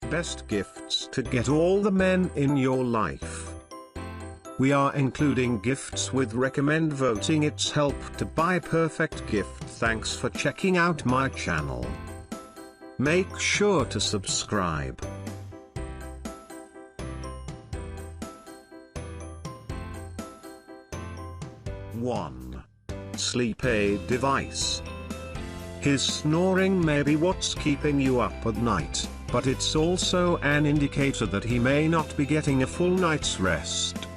Best gifts to get all the men in your life. We are including gifts with recommend voting. It's help to buy perfect gift. Thanks for checking out my channel. Make sure to subscribe. One. Sleep aid device. His snoring may be what's keeping you up at night, but it's also an indicator that he may not be getting a full night's rest.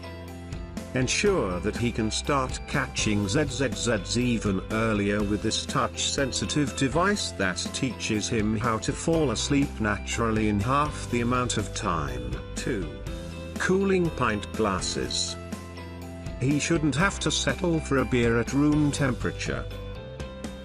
Ensure that he can start catching ZZZs even earlier with this touch-sensitive device that teaches him how to fall asleep naturally in half the amount of time. 2. Cooling pint glasses. He shouldn't have to settle for a beer at room temperature.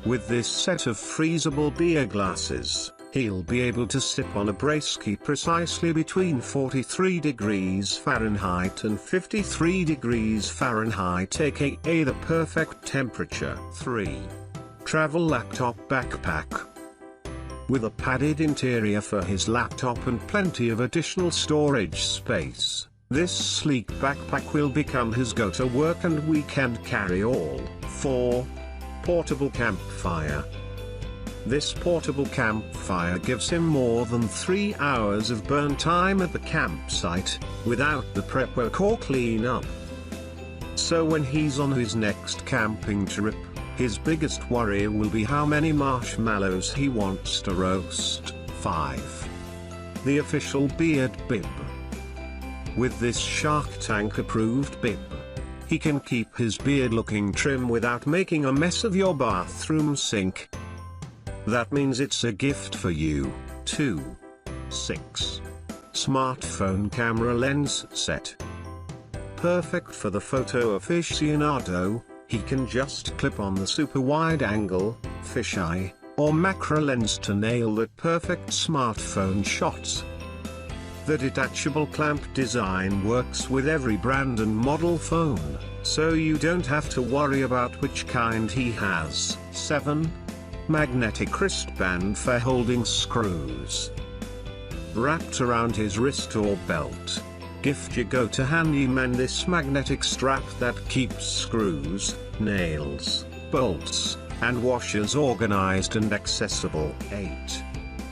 With this set of freezable beer glasses, he'll be able to sip on a brewski precisely between 43 degrees Fahrenheit and 53 degrees Fahrenheit, aka the perfect temperature. 3. Travel laptop backpack. With a padded interior for his laptop and plenty of additional storage space, this sleek backpack will become his go-to work and weekend carry-all. 4. Portable campfire. This portable campfire gives him more than 3 hours of burn time at the campsite, without the prep work or cleanup. So when he's on his next camping trip, his biggest worry will be how many marshmallows he wants to roast. 5. The official Beard Bib. With this Shark Tank approved bib, he can keep his beard looking trim without making a mess of your bathroom sink. That means it's a gift for you. 2. 6. Smartphone camera lens set. Perfect for the photo aficionado, he can just clip on the super wide angle, fisheye, or macro lens to nail that perfect smartphone shot. The detachable clamp design works with every brand and model phone, so you don't have to worry about which kind he has. 7. Magnetic wristband for holding screws. Wrapped around his wrist or belt, gift your go-to handyman this magnetic strap that keeps screws, nails, bolts, and washers organized and accessible. 8.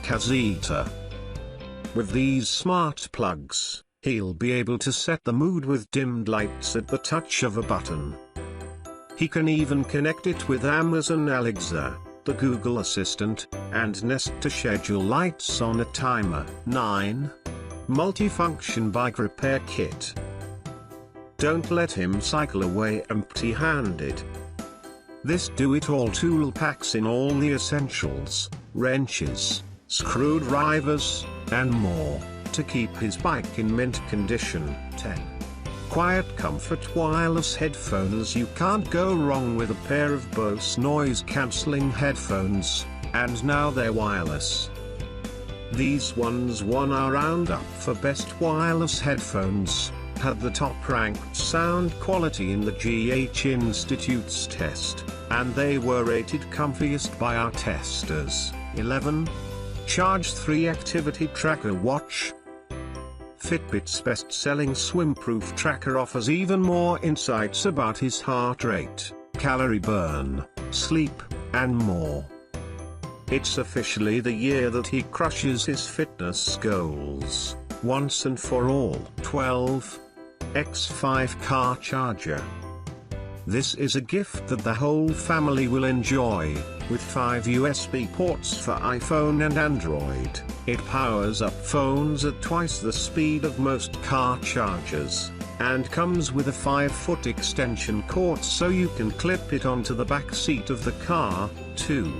Caséta. With these smart plugs, he'll be able to set the mood with dimmed lights at the touch of a button. He can even connect it with Amazon Alexa, the Google Assistant, and Nest to schedule lights on a timer. 9. Multifunction bike repair kit. Don't let him cycle away empty-handed. This do-it-all tool packs in all the essentials, wrenches, screwdrivers, and more, to keep his bike in mint condition. 10. QuietComfort wireless headphones. You can't go wrong with a pair of Bose noise-cancelling headphones, and now they're wireless. These ones won our roundup for best wireless headphones, had the top-ranked sound quality in the GH Institute's test, and they were rated comfiest by our testers. 11. Charge 3 activity tracker watch. Fitbit's best-selling swim-proof tracker offers even more insights about his heart rate, calorie burn, sleep, and more. It's officially the year that he crushes his fitness goals, once and for all. 12. X5 car charger. This is a gift that the whole family will enjoy, with 5 USB ports for iPhone and Android. It powers up phones at twice the speed of most car chargers, and comes with a 5-foot extension cord so you can clip it onto the back seat of the car. 2.